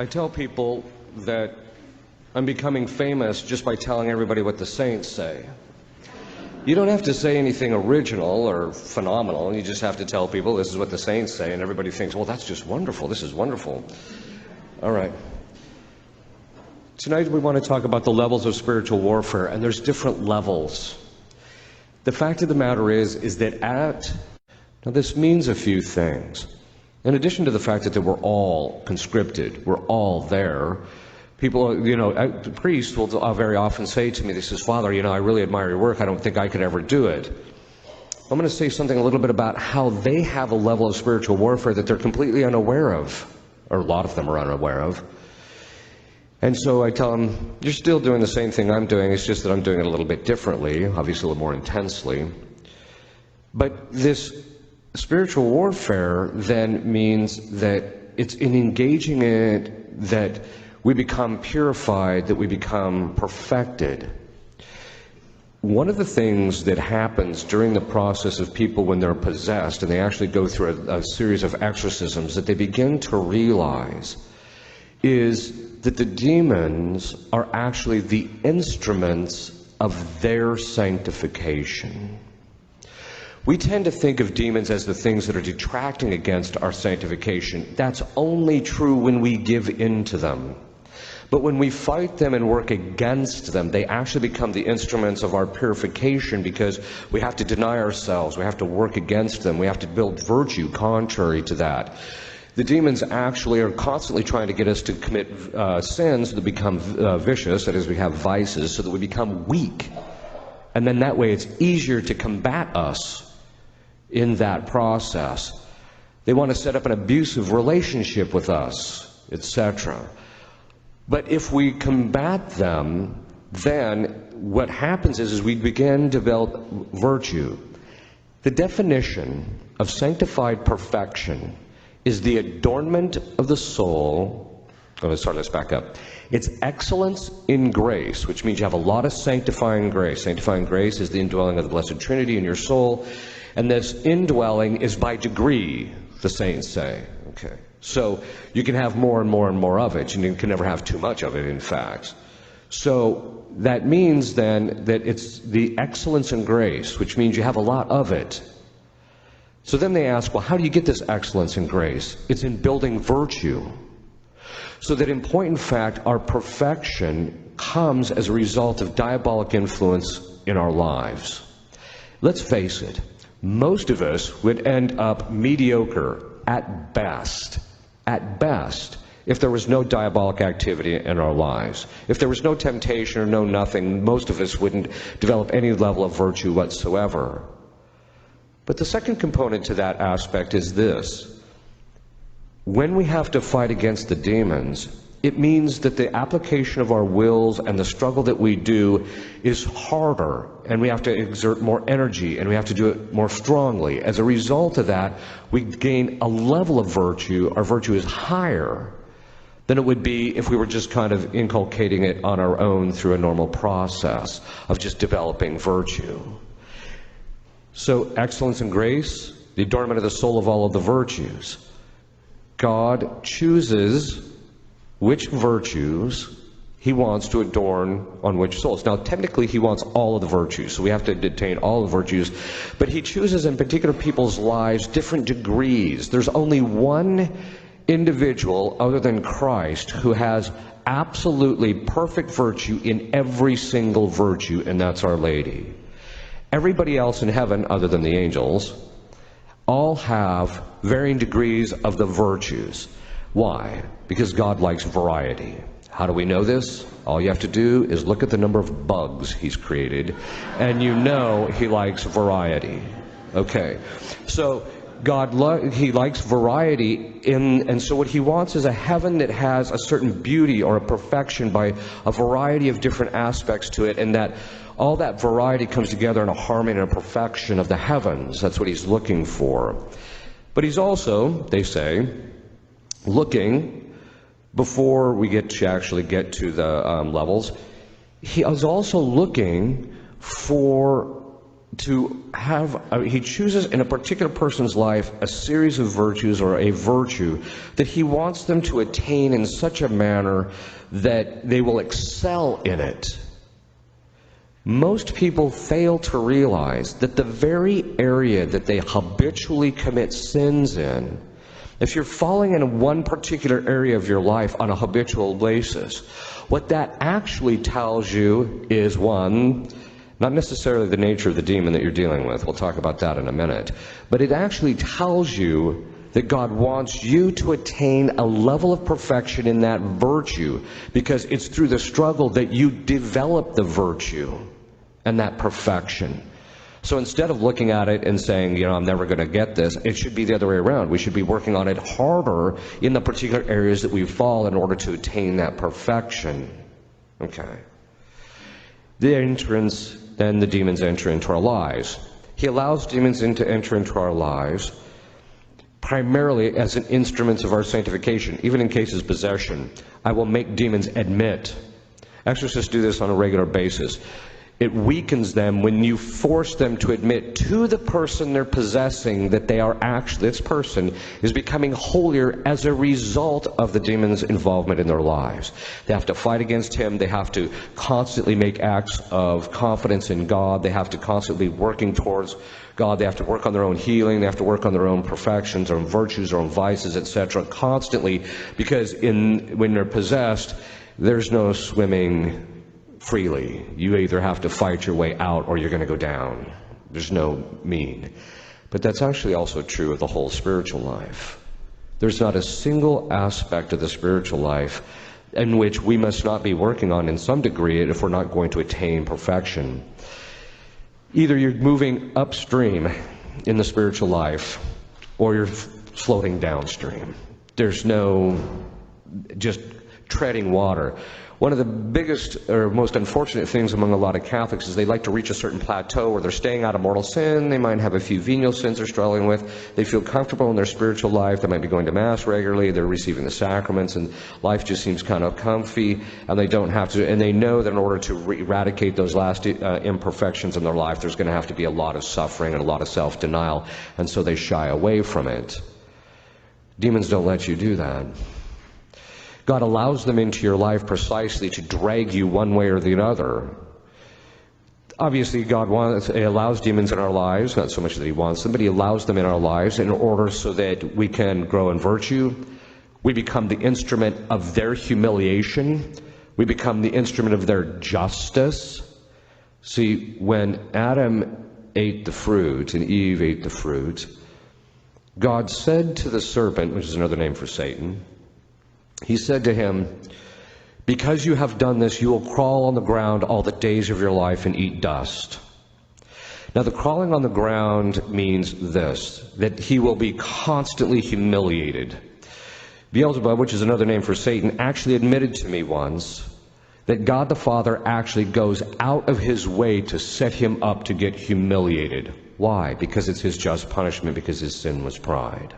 I tell people that I'm becoming famous just by telling everybody what the saints say. You don't have to say anything original or phenomenal. You just have to tell people this is what the saints say, and everybody thinks, well, that's just wonderful. This is wonderful. All right. Tonight we want to talk about the levels of spiritual warfare, and there's different levels. The fact of the matter is that now this means a few things. In addition to the fact that we're all conscripted, we're all there, people, the priest will very often say to me, they says, Father, I really admire your work. I don't think I could ever do it. I'm going to say something a little bit about how they have a level of spiritual warfare that they're completely unaware of, or a lot of them are unaware of. And so I tell them, you're still doing the same thing I'm doing, it's just that I'm doing it a little bit differently, obviously a little more intensely. But this spiritual warfare then means that it's in engaging it that we become purified, that we become perfected. One of the things that happens during the process of people when they're possessed, and they actually go through a series of exorcisms, that they begin to realize is that the demons are actually the instruments of their sanctification. We tend to think of demons as the things that are detracting against our sanctification. That's only true when we give in to them. But when we fight them and work against them, they actually become the instruments of our purification, because we have to deny ourselves, we have to work against them, we have to build virtue contrary to that. The demons actually are constantly trying to get us to commit sins that become vicious, that is, we have vices, so that we become weak. And then that way it's easier to combat us in that process. They want to set up an abusive relationship with us, etc. But if we combat them, then what happens is we begin to develop virtue. The definition of sanctified perfection is the adornment of the soul. Let's back up. It's excellence in grace, which means you have a lot of sanctifying grace. Sanctifying grace is the indwelling of the Blessed Trinity in your soul, and this indwelling is by degree, the saints say. Okay, so you can have more and more and more of it, and you can never have too much of it, in fact. So that means then that it's the excellence in grace, which means you have a lot of it. So then they ask, well, how do you get this excellence in grace? It's in building virtue. So that in point and fact, our perfection comes as a result of diabolic influence in our lives. Let's face it, most of us would end up mediocre at best, if there was no diabolic activity in our lives. If there was no temptation or no nothing, most of us wouldn't develop any level of virtue whatsoever. But the second component to that aspect is this. When we have to fight against the demons, it means that the application of our wills and the struggle that we do is harder, and we have to exert more energy, and we have to do it more strongly. As a result of that, we gain a level of virtue. Our virtue is higher than it would be if we were just kind of inculcating it on our own through a normal process of just developing virtue. So excellence and grace, the adornment of the soul of all of the virtues. God chooses which virtues he wants to adorn on which souls. Now, technically, he wants all of the virtues, so we have to attain all the virtues, but he chooses in particular people's lives different degrees. There's only one individual other than Christ who has absolutely perfect virtue in every single virtue, and that's Our Lady. Everybody else in heaven, other than the angels, all have varying degrees of the virtues. Why? Because God likes variety. How do we know this? All you have to do is look at the number of bugs he's created, and you know he likes variety. Okay, so he likes variety, and so what he wants is a heaven that has a certain beauty or a perfection by a variety of different aspects to it, and that all that variety comes together in a harmony and a perfection of the heavens. That's what he's looking for. But he's also, they say, looking, before we actually get to the levels, he is also looking for to have, he chooses in a particular person's life a series of virtues or a virtue that he wants them to attain in such a manner that they will excel in it. Most people fail to realize that the very area that they habitually commit sins in, if you're falling in one particular area of your life on a habitual basis, what that actually tells you is, one, not necessarily the nature of the demon that you're dealing with. We'll talk about that in a minute. But it actually tells you that God wants you to attain a level of perfection in that virtue, because it's through the struggle that you develop the virtue and that perfection. So instead of looking at it and saying, you know, I'm never going to get this, it should be the other way around. We should be working on it harder in the particular areas that we fall in order to attain that perfection. Okay. Then the demons enter into our lives. He allows demons to enter into our lives primarily as an instrument of our sanctification. Even in cases of possession, I will make demons admit. Exorcists do this on a regular basis. It weakens them when you force them to admit to the person they're possessing that they are actually, this person is becoming holier as a result of the demon's involvement in their lives. They have to fight against him. They have to constantly make acts of confidence in God. They have to constantly be working towards God. They have to work on their own healing. They have to work on their own perfections, their own virtues, their own vices, etc. constantly, because when they're possessed, there's no swimming freely. You either have to fight your way out or you're going to go down. There's no mean. But that's actually also true of the whole spiritual life. There's not a single aspect of the spiritual life in which we must not be working on in some degree if we're not going to attain perfection. Either you're moving upstream in the spiritual life or you're floating downstream. There's no just treading water. One of the biggest or most unfortunate things among a lot of Catholics is they like to reach a certain plateau where they're staying out of mortal sin. They might have a few venial sins they're struggling with. They feel comfortable in their spiritual life. They might be going to Mass regularly. They're receiving the sacraments, and life just seems kind of comfy, and they don't have to. And they know that in order to eradicate those last imperfections in their life, there's going to have to be a lot of suffering and a lot of self-denial, and so they shy away from it. Demons don't let you do that. God allows them into your life precisely to drag you one way or the other. Obviously, God allows demons in our lives, not so much that he wants them, but he allows them in our lives in order so that we can grow in virtue. We become the instrument of their humiliation. We become the instrument of their justice. See, when Adam ate the fruit and Eve ate the fruit, God said to the serpent, which is another name for Satan, he said to him, because you have done this, you will crawl on the ground all the days of your life and eat dust. Now, the crawling on the ground means this, that he will be constantly humiliated. Beelzebub, which is another name for Satan, actually admitted to me once that God the Father actually goes out of his way to set him up to get humiliated. Why? Because it's his just punishment, because his sin was pride.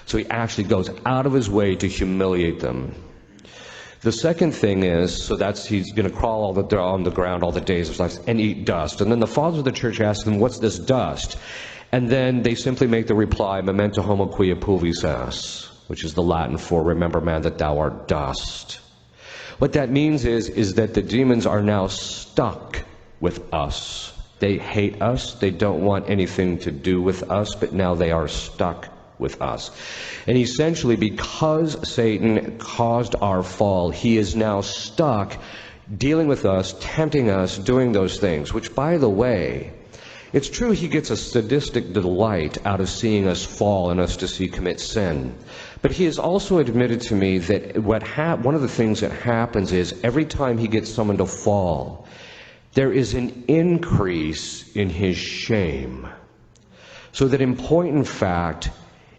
So he actually goes out of his way to humiliate them. The second thing is, so that's he's going to crawl on the ground all the days of his life and eat dust. And then the fathers of the church ask them, what's this dust? And then they simply make the reply, memento homo quia pulvis es, which is the Latin for remember, man, that thou art dust. What that means is that the demons are now stuck with us. They hate us. They don't want anything to do with us, but now they are stuck with us. And essentially, because Satan caused our fall, he is now stuck dealing with us, tempting us, doing those things, which, by the way, it's true he gets a sadistic delight out of seeing us fall and us to commit sin. But he has also admitted to me that one of the things that happens is every time he gets someone to fall, there is an increase in his shame. So that in point and fact,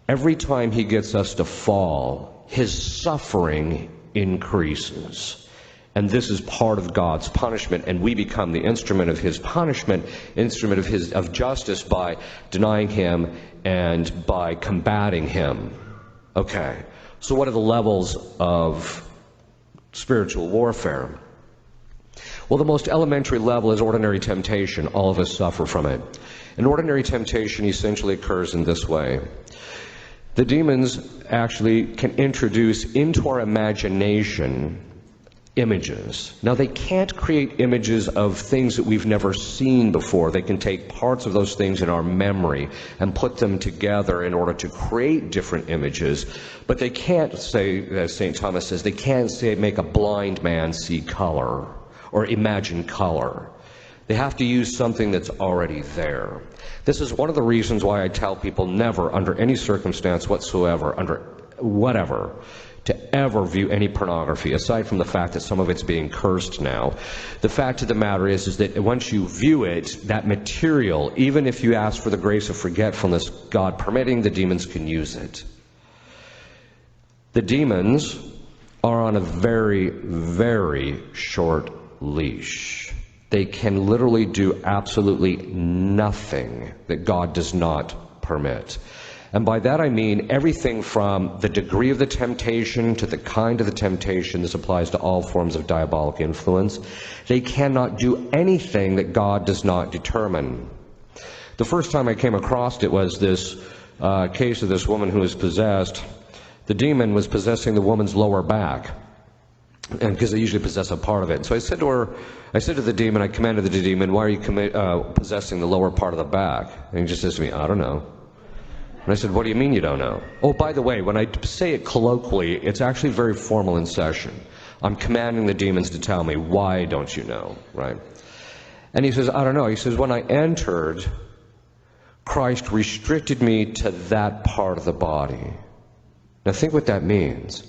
every time he gets us to fall, his suffering increases. And this is part of God's punishment, and we become the instrument of his punishment, instrument of justice by denying him and by combating him. Okay, so what are the levels of spiritual warfare? Well, the most elementary level is ordinary temptation. All of us suffer from it. And ordinary temptation essentially occurs in this way. The demons actually can introduce into our imagination images. Now, they can't create images of things that we've never seen before. They can take parts of those things in our memory and put them together in order to create different images. But they can't say, as St. Thomas says, they can't say make a blind man see color or imagine color. They have to use something that's already there. This is one of the reasons why I tell people never, under any circumstance whatsoever, under whatever, to ever view any pornography, aside from the fact that some of it's being cursed now. The fact of the matter is that once you view it, that material, even if you ask for the grace of forgetfulness, God permitting, the demons can use it. The demons are on a very, very short leash. They can literally do absolutely nothing that God does not permit. And by that I mean everything from the degree of the temptation to the kind of the temptation. This applies to all forms of diabolic influence. They cannot do anything that God does not determine. The first time I came across it was this case of this woman who was possessed. The demon was possessing the woman's lower back, and because they usually possess a part of it. So I said to the demon, I commanded the demon, why are you possessing the lower part of the back? And he just says to me, I don't know. And I said, what do you mean you don't know? Oh, by the way, when I say it colloquially, it's actually very formal in session. I'm commanding the demons to tell me, why don't you know, right? And he says, I don't know. He says, when I entered, Christ restricted me to that part of the body. Now think what that means.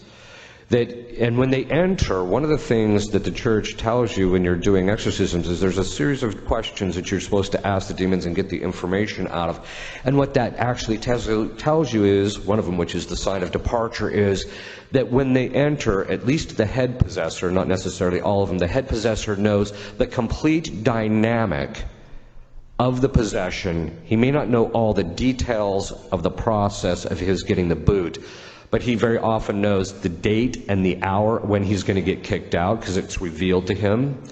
And when they enter, one of the things that the church tells you when you're doing exorcisms is there's a series of questions that you're supposed to ask the demons and get the information out of. And what that actually tells you is, one of them, which is the sign of departure, is that when they enter, at least the head possessor, not necessarily all of them, the head possessor knows the complete dynamic of the possession. He may not know all the details of the process of his getting the boot, but he very often knows the date and the hour when he's going to get kicked out because it's revealed to him.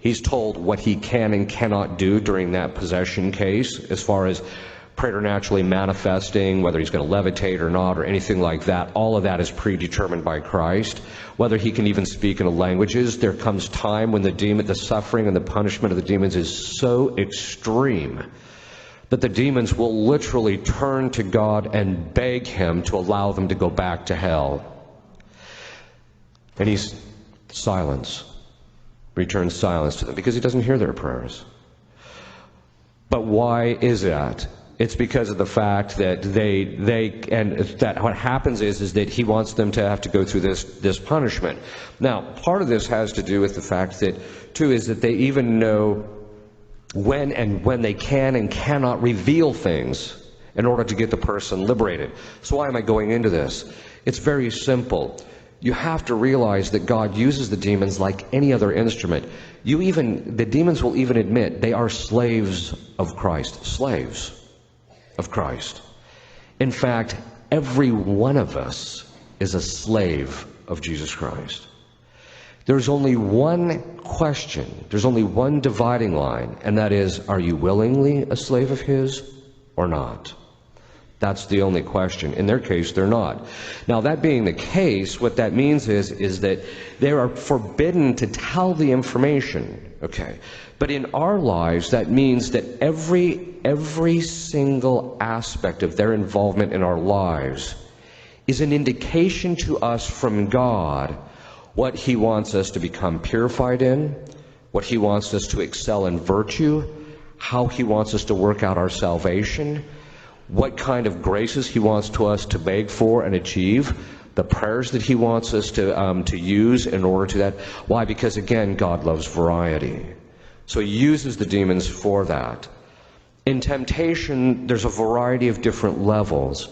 He's told what he can and cannot do during that possession case as far as preternaturally manifesting, whether he's going to levitate or not or anything like that. All of that is predetermined by Christ. Whether he can even speak in the languages, there comes time when the suffering and the punishment of the demons is so extreme that the demons will literally turn to God and beg him to allow them to go back to hell. And he's returns silence to them because he doesn't hear their prayers. But why is that? It's because of the fact that that what happens is that he wants them to have to go through this punishment. Now, part of this has to do with the fact that, too, is that they even know when they can and cannot reveal things in order to get the person liberated. So why am I going into this? It's very simple. You have to realize that God uses the demons like any other instrument. The demons will even admit they are slaves of Christ. Slaves of Christ. In fact, every one of us is a slave of Jesus Christ. There's only one question, there's only one dividing line, and that is, are you willingly a slave of his or not? That's the only question. In their case, they're not. Now, that being the case, what that means is that they are forbidden to tell the information, okay? But in our lives, that means that every single aspect of their involvement in our lives is an indication to us from God what he wants us to become purified in, what he wants us to excel in virtue, how he wants us to work out our salvation, what kind of graces he wants us to beg for and achieve, the prayers that he wants us to use in order to that. Why? Because, again, God loves variety. So he uses the demons for that. In temptation, there's a variety of different levels.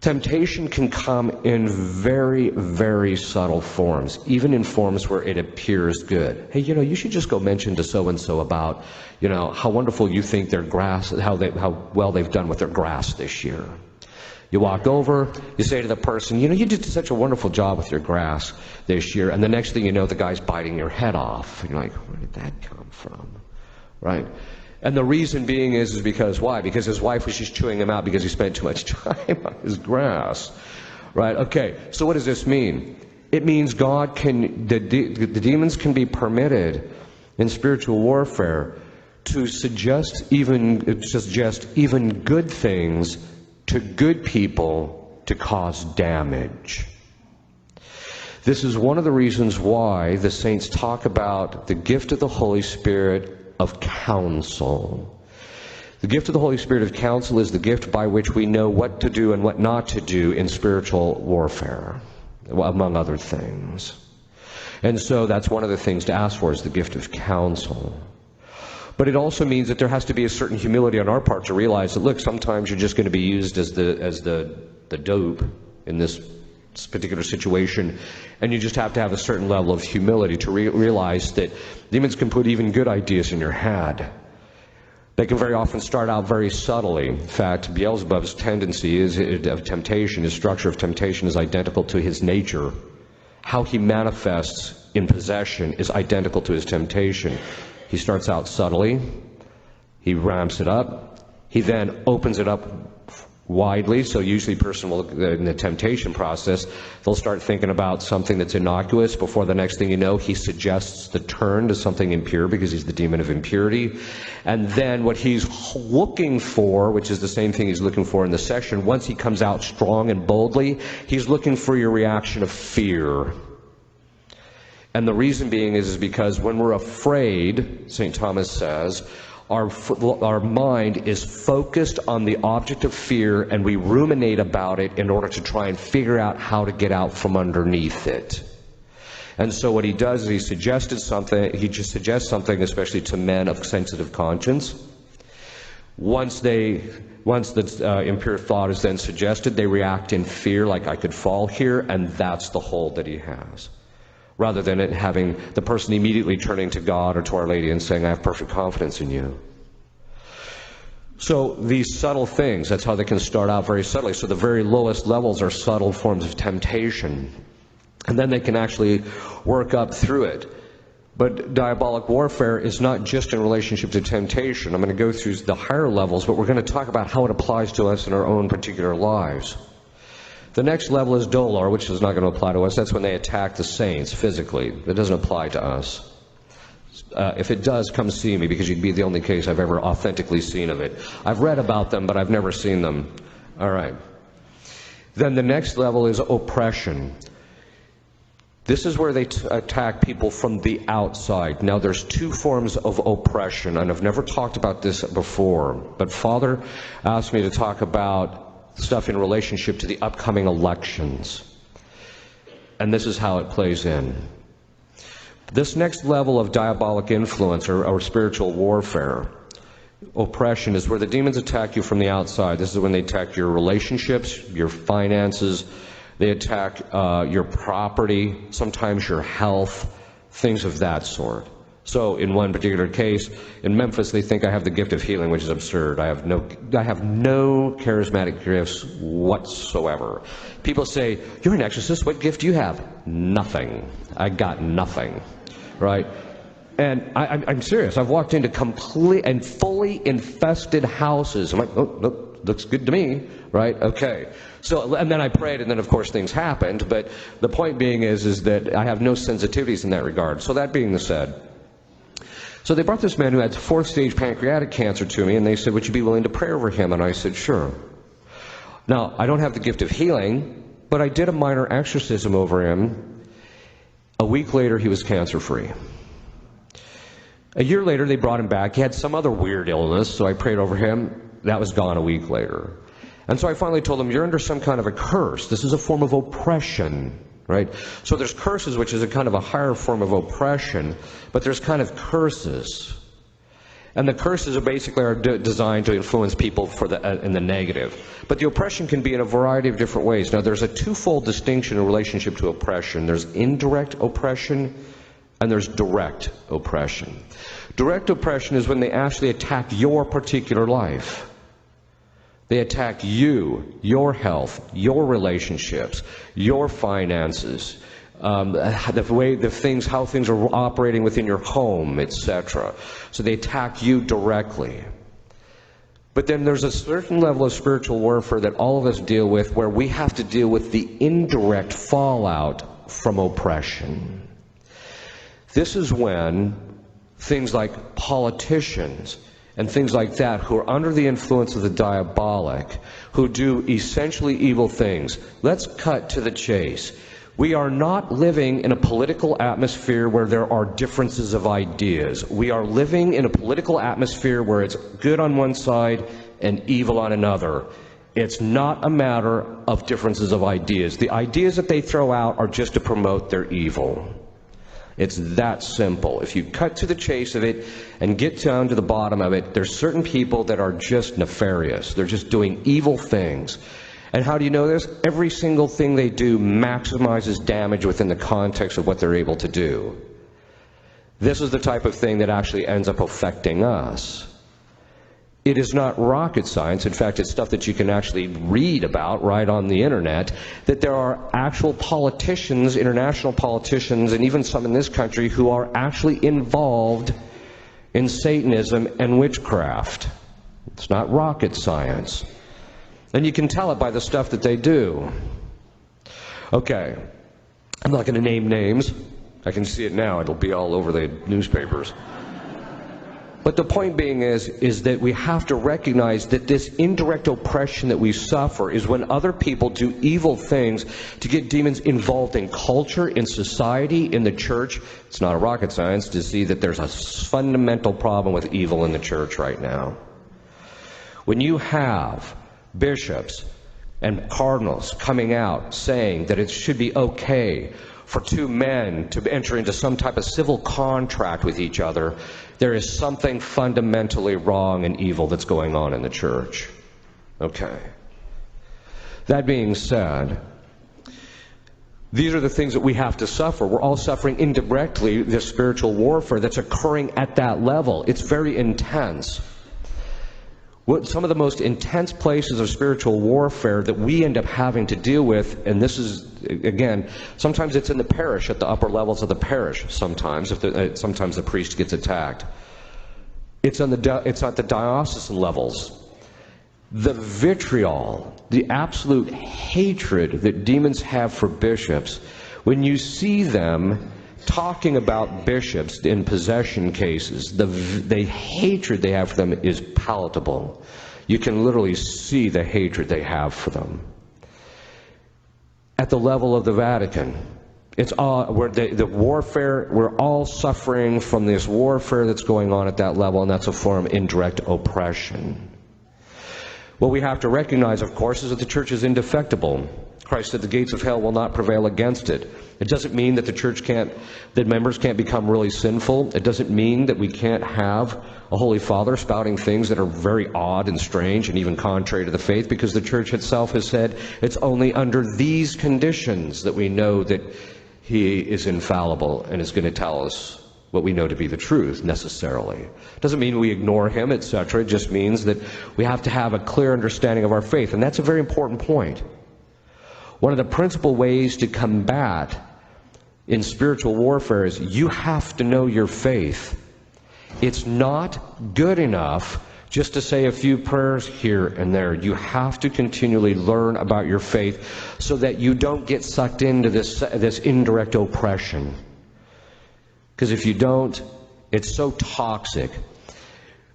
Temptation can come in very, very subtle forms, even in forms where it appears good. Hey, you should just go mention to so-and-so about, how wonderful you think their grass, how well they've done with their grass this year. You walk over, you say to the person, you know, you did such a wonderful job with your grass this year, and the next thing you know, the guy's biting your head off. And you're like, where did that come from? Right? And the reason being is because why? Because his wife was just chewing him out because he spent too much time on his grass. Right? Okay, so what does this mean? It means God can, the demons can be permitted in spiritual warfare to suggest even good things to good people to cause damage. This is one of the reasons why the saints talk about the gift of the Holy Spirit of counsel. The gift of the Holy Spirit of counsel is the gift by which we know what to do and what not to do in spiritual warfare, among other things. And so that's one of the things to ask for, is the gift of counsel. But it also means that there has to be a certain humility on our part to realize that, look, sometimes you're just going to be used as the dope in this particular situation, and you just have to have a certain level of humility to realize that demons can put even good ideas in your head. They can very often start out very subtly. In fact, Beelzebub's tendency of temptation, his structure of temptation is identical to his nature. How he manifests in possession is identical to his temptation. He starts out subtly, he ramps it up, he then opens it up widely, so usually a person will, in the temptation process, they'll start thinking about something that's innocuous. Before the next thing you know, he suggests the turn to something impure because he's the demon of impurity. And then what he's looking for, which is the same thing he's looking for in the session, once he comes out strong and boldly, he's looking for your reaction of fear. And the reason being is because when we're afraid, St. Thomas says, our mind is focused on the object of fear, and we ruminate about it in order to try and figure out how to get out from underneath it. And so what he does is he suggests something, especially to men of sensitive conscience. Once the impure thought is then suggested, they react in fear, like I could fall here, and that's the hold that he has. Rather than it having the person immediately turning to God or to Our Lady and saying, I have perfect confidence in you. So these subtle things, that's how they can start out very subtly. So the very lowest levels are subtle forms of temptation. And then they can actually work up through it. But diabolic warfare is not just in relationship to temptation. I'm going to go through the higher levels, but we're going to talk about how it applies to us in our own particular lives. The next level is dolor, which is not going to apply to us. That's when they attack the saints physically. It doesn't apply to us. If it does, come see me, because you'd be the only case I've ever authentically seen of it. I've read about them, but I've never seen them. All right. Then the next level is oppression. This is where they attack people from the outside. Now, there's two forms of oppression, and I've never talked about this before, but Father asked me to talk about stuff in relationship to the upcoming elections. And this is how it plays in. This next level of diabolic influence or spiritual warfare, oppression, is where the demons attack you from the outside. This is when they attack your relationships, your finances, they attack your property, sometimes your health, things of that sort. So in one particular case, in Memphis, they think I have the gift of healing, which is absurd. I have no charismatic gifts whatsoever. People say, you're an exorcist, what gift do you have? Nothing. I got nothing, right? And I'm serious. I've walked into complete and fully infested houses. I'm like, oh, look, looks good to me, right? Okay. So, and then I prayed, and then of course things happened. But the point being is that I have no sensitivities in that regard. So that being said, so they brought this man who had 4th stage pancreatic cancer to me, and they said, would you be willing to pray over him? And I said, sure. Now, I don't have the gift of healing, but I did a minor exorcism over him. A week later, he was cancer-free. A year later, they brought him back. He had some other weird illness, so I prayed over him. That was gone a week later. And so I finally told him, you're under some kind of a curse. This is a form of oppression. Right? So there's curses, which is a kind of a higher form of oppression, but there's kind of curses. And the curses are basically designed to influence people in the negative. But the oppression can be in a variety of different ways. Now, there's a twofold distinction in relationship to oppression. There's indirect oppression, and there's direct oppression. Direct oppression is when they actually attack your particular life. They attack you, your health, your relationships, your finances, how things are operating within your home, etc. So they attack you directly. But then there's a certain level of spiritual warfare that all of us deal with where we have to deal with the indirect fallout from oppression. This is when things like politicians and things like that, who are under the influence of the diabolic, who do essentially evil things. Let's cut to the chase. We are not living in a political atmosphere where there are differences of ideas. We are living in a political atmosphere where it's good on one side and evil on another. It's not a matter of differences of ideas. The ideas that they throw out are just to promote their evil. It's that simple. If you cut to the chase of it and get down to the bottom of it, there's certain people that are just nefarious. They're just doing evil things. And how do you know this? Every single thing they do maximizes damage within the context of what they're able to do. This is the type of thing that actually ends up affecting us. It is not rocket science. In fact, it's stuff that you can actually read about right on the internet, that there are actual politicians, international politicians, and even some in this country who are actually involved in Satanism and witchcraft. It's not rocket science. And you can tell it by the stuff that they do. Okay, I'm not going to name names. I can see it now. It'll be all over the newspapers. But the point being is that we have to recognize that this indirect oppression that we suffer is when other people do evil things to get demons involved in culture, in society, in the church. It's not a rocket science to see that there's a fundamental problem with evil in the church right now. When you have bishops and cardinals coming out saying that it should be okay for two men to enter into some type of civil contract with each other, there is something fundamentally wrong and evil that's going on in the church. Okay. That being said, these are the things that we have to suffer. We're all suffering indirectly this spiritual warfare that's occurring at that level. It's very intense. Some of the most intense places of spiritual warfare that we end up having to deal with, and this is, again, sometimes it's in the parish, at the upper levels of the parish, sometimes the priest gets attacked. It's at the diocesan levels. The vitriol, the absolute hatred that demons have for bishops, when you see them talking about bishops in possession cases, the hatred they have for them is palatable. You can literally see the hatred they have for them. At the level of the Vatican, it's all the warfare. We're all suffering from this warfare that's going on at that level, and that's a form of indirect oppression. What we have to recognize, of course, is that the church is indefectible. Christ said the gates of hell will not prevail against it. It doesn't mean that that members can't become really sinful. It doesn't mean that we can't have a Holy Father spouting things that are very odd and strange and even contrary to the faith, because the church itself has said it's only under these conditions that we know that he is infallible and is going to tell us what we know to be the truth, necessarily. It doesn't mean we ignore him, etc. It just means that we have to have a clear understanding of our faith, and that's a very important point. One of the principal ways to combat in spiritual warfare is you have to know your faith. It's not good enough just to say a few prayers here and there. You have to continually learn about your faith so that you don't get sucked into this indirect oppression. Because if you don't, it's so toxic.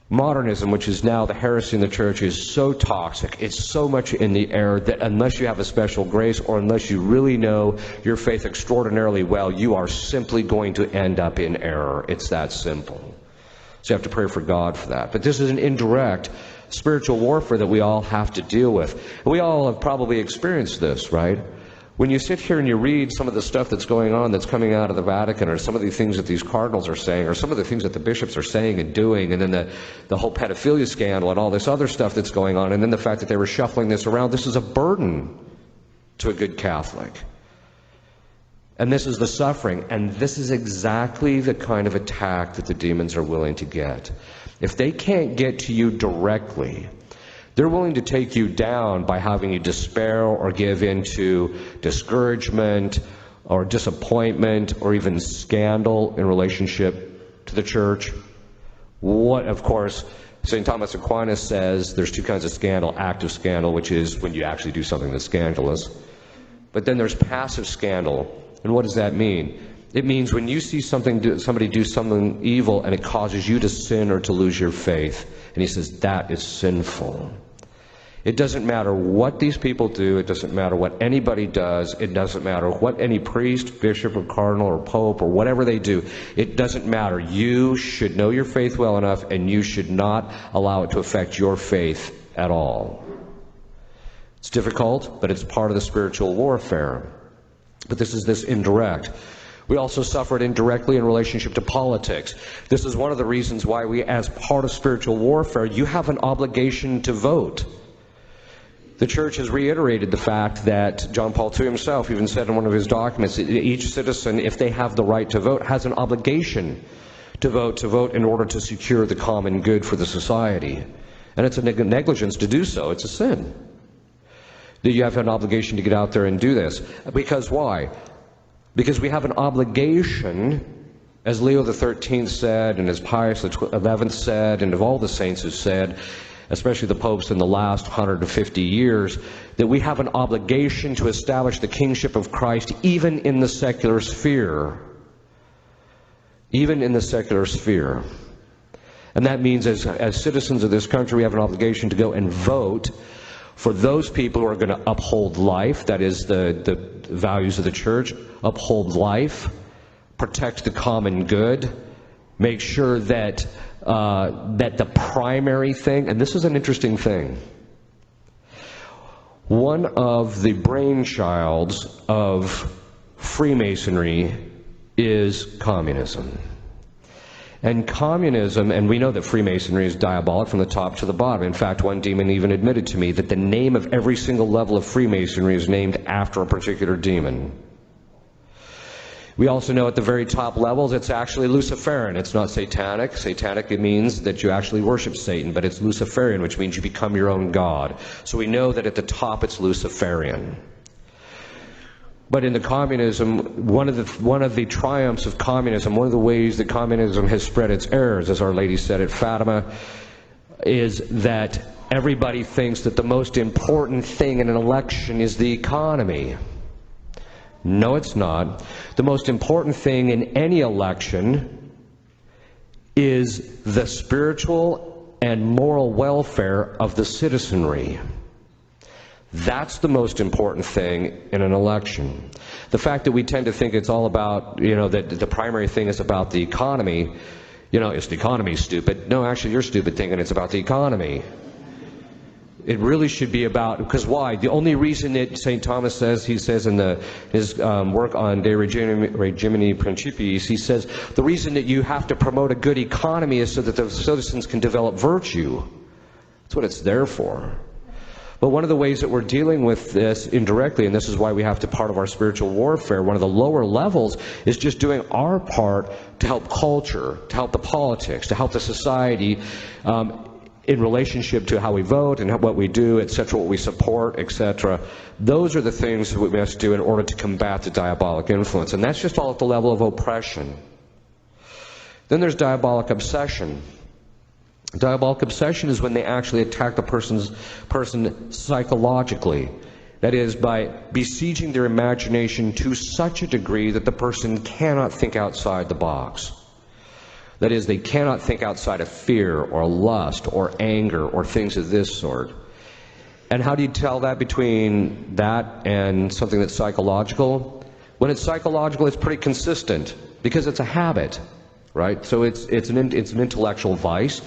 Modernism, which is now the heresy in the church, is so toxic. It's so much in the air that unless you have a special grace or unless you really know your faith extraordinarily well, you are simply going to end up in error. It's that simple. So you have to pray for God for that. But this is an indirect spiritual warfare that we all have to deal with. And we all have probably experienced this, right? When you sit here and you read some of the stuff that's going on, that's coming out of the Vatican, or some of the things that these cardinals are saying, or some of the things that the bishops are saying and doing, and then the whole pedophilia scandal and all this other stuff that's going on, and then the fact that they were shuffling this around, this is a burden to a good Catholic. And this is the suffering, and this is exactly the kind of attack that the demons are willing to get. If they can't get to you directly, They're willing to take you down by having you despair or give into discouragement or disappointment or even scandal in relationship to the church. What, of course, St. Thomas Aquinas says there's two kinds of scandal: active scandal, which is when you actually do something that's scandalous. But then there's passive scandal. And what does that mean? It means when you see somebody do something evil and it causes you to sin or to lose your faith. And he says that is sinful. It doesn't matter what these people do. It doesn't matter what anybody does. It doesn't matter what any priest, bishop, or cardinal, or pope, or whatever they do. It doesn't matter. You should know your faith well enough, and you should not allow it to affect your faith at all. It's difficult, but it's part of the spiritual warfare. But this is indirect. We also suffer it indirectly in relationship to politics. This is one of the reasons why we, as part of spiritual warfare, you have an obligation to vote. The church has reiterated the fact that John Paul II himself even said in one of his documents, each citizen, if they have the right to vote, has an obligation to vote in order to secure the common good for the society. And it's a negligence to do so. It's a sin. That you have an obligation to get out there and do this. Because why? Because we have an obligation, as Leo XIII said, and as Pius XI said, and of all the saints have said, especially the popes in the last 150 years, that we have an obligation to establish the kingship of Christ even in the secular sphere. Even in the secular sphere. And that means as citizens of this country, we have an obligation to go and vote for those people who are going to uphold life, that is the values of the church, uphold life, protect the common good, make sure that the primary thing, and this is an interesting thing, one of the brainchilds of Freemasonry is communism. And communism, and we know that Freemasonry is diabolic from the top to the bottom. In fact, one demon even admitted to me that the name of every single level of Freemasonry is named after a particular demon. We also know at the very top levels it's actually Luciferian. It's not satanic. Satanic, it means that you actually worship Satan, but it's Luciferian, which means you become your own god. So we know that at the top it's Luciferian. But in the communism, one of the triumphs of communism, one of the ways that communism has spread its errors, as Our Lady said at Fatima, is that everybody thinks that the most important thing in an election is the economy. No, it's not. The most important thing in any election is the spiritual and moral welfare of the citizenry. That's the most important thing in an election. The fact that we tend to think it's all about, that the primary thing is about the economy, is the economy stupid? No, actually you're stupid thinking it's about the economy. It really should be about, because why? The only reason that St. Thomas says, he says in his work on De Regimini Principiis, he says, the reason that you have to promote a good economy is so that the citizens can develop virtue. That's what it's there for. But one of the ways that we're dealing with this indirectly, and this is why we have to part of our spiritual warfare, one of the lower levels is just doing our part to help culture, to help the politics, to help the society, in relationship to how we vote and what we do, etc., what we support, etc. Those are the things that we must do in order to combat the diabolic influence. And that's just all at the level of oppression. Then there's diabolic obsession. Diabolic obsession is when they actually attack the person psychologically. That is, by besieging their imagination to such a degree that the person cannot think outside the box. That is, they cannot think outside of fear or lust or anger or things of this sort. And how do you tell that between that and something that's psychological? When it's psychological, it's pretty consistent because it's a habit, right? So it's an intellectual vice,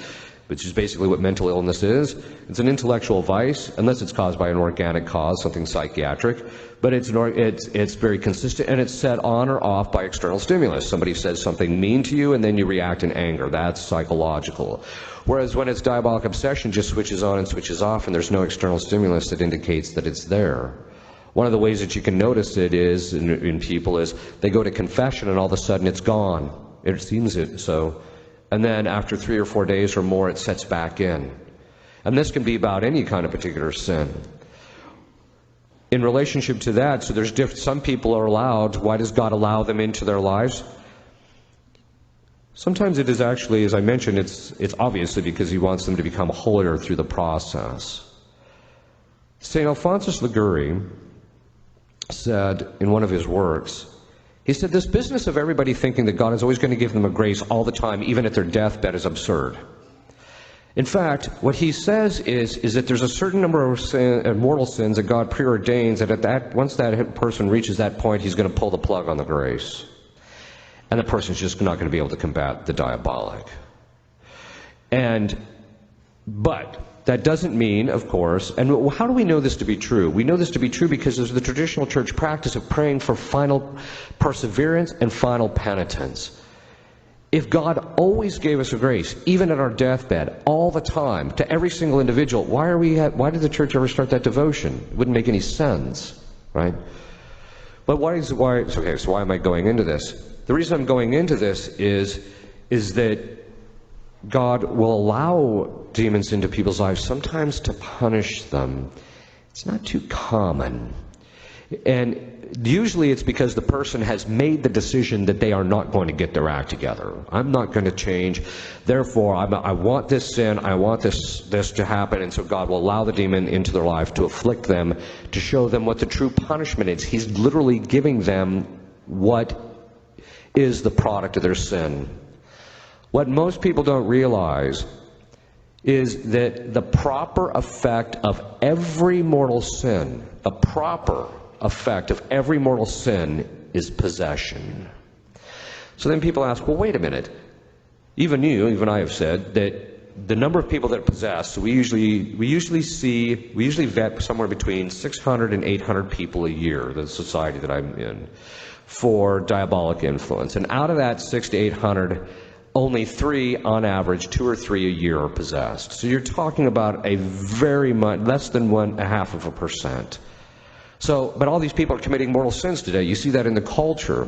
which is basically what mental illness is. It's an intellectual vice, unless it's caused by an organic cause, something psychiatric. But it's very consistent, and it's set on or off by external stimulus. Somebody says something mean to you, and then you react in anger. That's psychological. Whereas when it's diabolic obsession, just switches on and switches off, and there's no external stimulus that indicates that it's there. One of the ways that you can notice it is in people is they go to confession, and all of a sudden it's gone. It seems it so. And then after 3 or 4 days or more, it sets back in. And this can be about any kind of particular sin. In relationship to that, so there's some people are allowed. Why does God allow them into their lives? Sometimes it is actually, as I mentioned, it's obviously because he wants them to become holier through the process. St. Alphonsus Liguori said in one of his works, he said, this business of everybody thinking that God is always going to give them a grace all the time, even at their deathbed, is absurd. In fact, what he says is that there's a certain number of mortal sins that God preordains, and once that person reaches that point, he's going to pull the plug on the grace. And the person's just not going to be able to combat the diabolic. But that doesn't mean, of course, and how do we know this to be true? We know this to be true because there's the traditional church practice of praying for final perseverance and final penitence. If God always gave us a grace, even at our deathbed, all the time, to every single individual, why did the church ever start that devotion? It wouldn't make any sense, right? But so why am I going into this? The reason I'm going into this is that God will allow demons into people's lives sometimes to punish them. It's not too common. And usually it's because the person has made the decision that they are not going to get their act together. I'm not going to change. Therefore, I want this sin. I want this to happen. And so God will allow the demon into their life to afflict them, to show them what the true punishment is. He's literally giving them what is the product of their sin. What most people don't realize is that the proper effect of every mortal sin, the proper effect of every mortal sin is possession. So then people ask, well, wait a minute. Even I have said that the number of people that are possessed, we usually vet somewhere between 600 and 800 people a year, the society that I'm in, for diabolic influence. And out of that 600 to 800, only 3 on average, 2 or 3 a year are possessed. So you're talking about a very much less than 0.5%. So, but all these people are committing mortal sins today. You see that in the culture.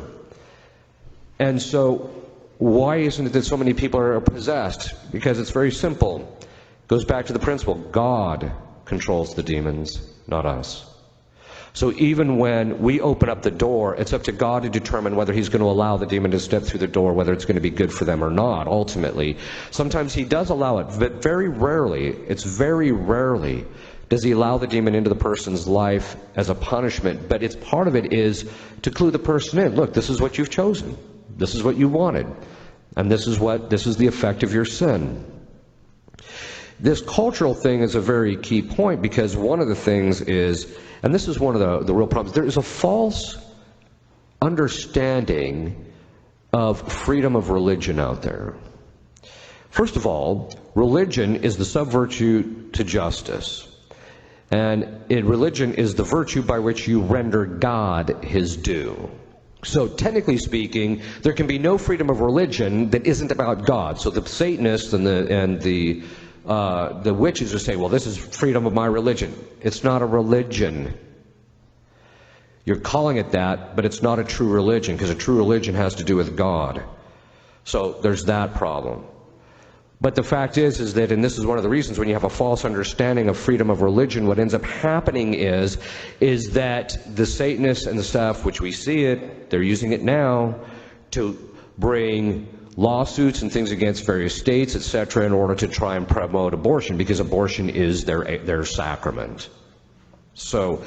And so, why isn't it that so many people are possessed? Because it's very simple. It goes back to the principle, God controls the demons, not us. So even when we open up the door, it's up to God to determine whether he's going to allow the demon to step through the door, whether it's going to be good for them or not, ultimately. Sometimes he does allow it, but very rarely, does he allow the demon into the person's life as a punishment. But part of it is to clue the person in. Look, this is what you've chosen. This is what you wanted. And this is the effect of your sin. This cultural thing is a very key point, because one of the things is, and this is one of the real problems, there is a false understanding of freedom of religion out there. First of all, religion is the subvirtue to justice. And religion is the virtue by which you render God his due. So technically speaking, there can be no freedom of religion that isn't about God. So the Satanists and the witches will say, well, this is freedom of my religion. It's not a religion. You're calling it that, but it's not a true religion, because a true religion has to do with God. So there's that problem. But the fact is that, and this is one of the reasons when you have a false understanding of freedom of religion, what ends up happening is that the Satanists and the stuff, which we see it, they're using it now to bring lawsuits and things against various states, etc., in order to try and promote abortion, because abortion is their sacrament. So,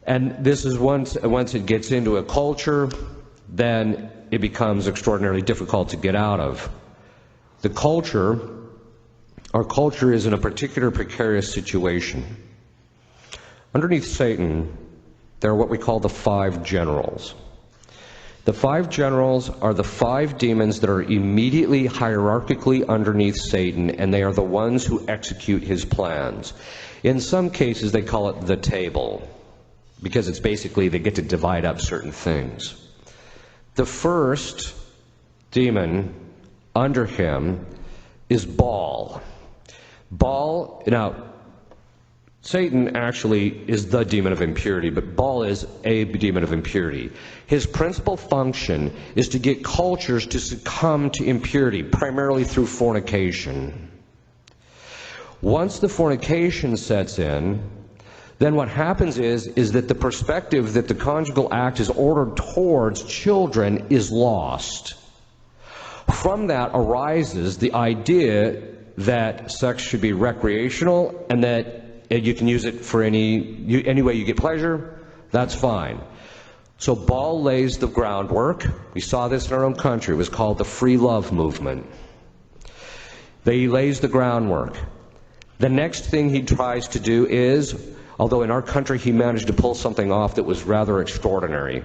and this is once it gets into a culture, then it becomes extraordinarily difficult to get out of. Our culture is in a particular precarious situation. Underneath Satan, there are what we call the 5 generals. The 5 generals are the 5 demons that are immediately hierarchically underneath Satan, and they are the ones who execute his plans. In some cases, they call it the table, because it's basically they get to divide up certain things. The first demon under him is Baal. Now, Satan actually is the demon of impurity, but Baal is a demon of impurity. His principal function is to get cultures to succumb to impurity, primarily through fornication. Once the fornication sets in, then what happens is that the perspective that the conjugal act is ordered towards children is lost. From that arises the idea that sex should be recreational and that you can use it for any way you get pleasure, that's fine. So Ball lays the groundwork. We saw this in our own country. It was called the free love movement. He lays the groundwork. The next thing he tries to do is, although in our country he managed to pull something off that was rather extraordinary,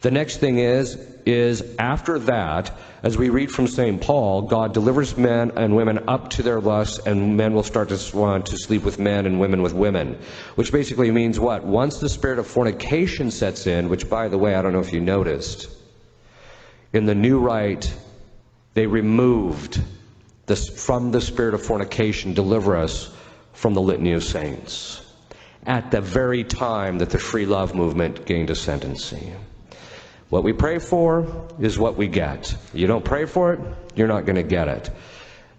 the next thing is after that, as we read from St. Paul, God delivers men and women up to their lusts, and men will start to want to sleep with men and women with women. Which basically means what? Once the spirit of fornication sets in, which, by the way, I don't know if you noticed, in the New Rite, they removed from the spirit of fornication, deliver us from the Litany of Saints, at the very time that the free love movement gained ascendancy. What we pray for is what we get. You don't pray for it, you're not going to get it.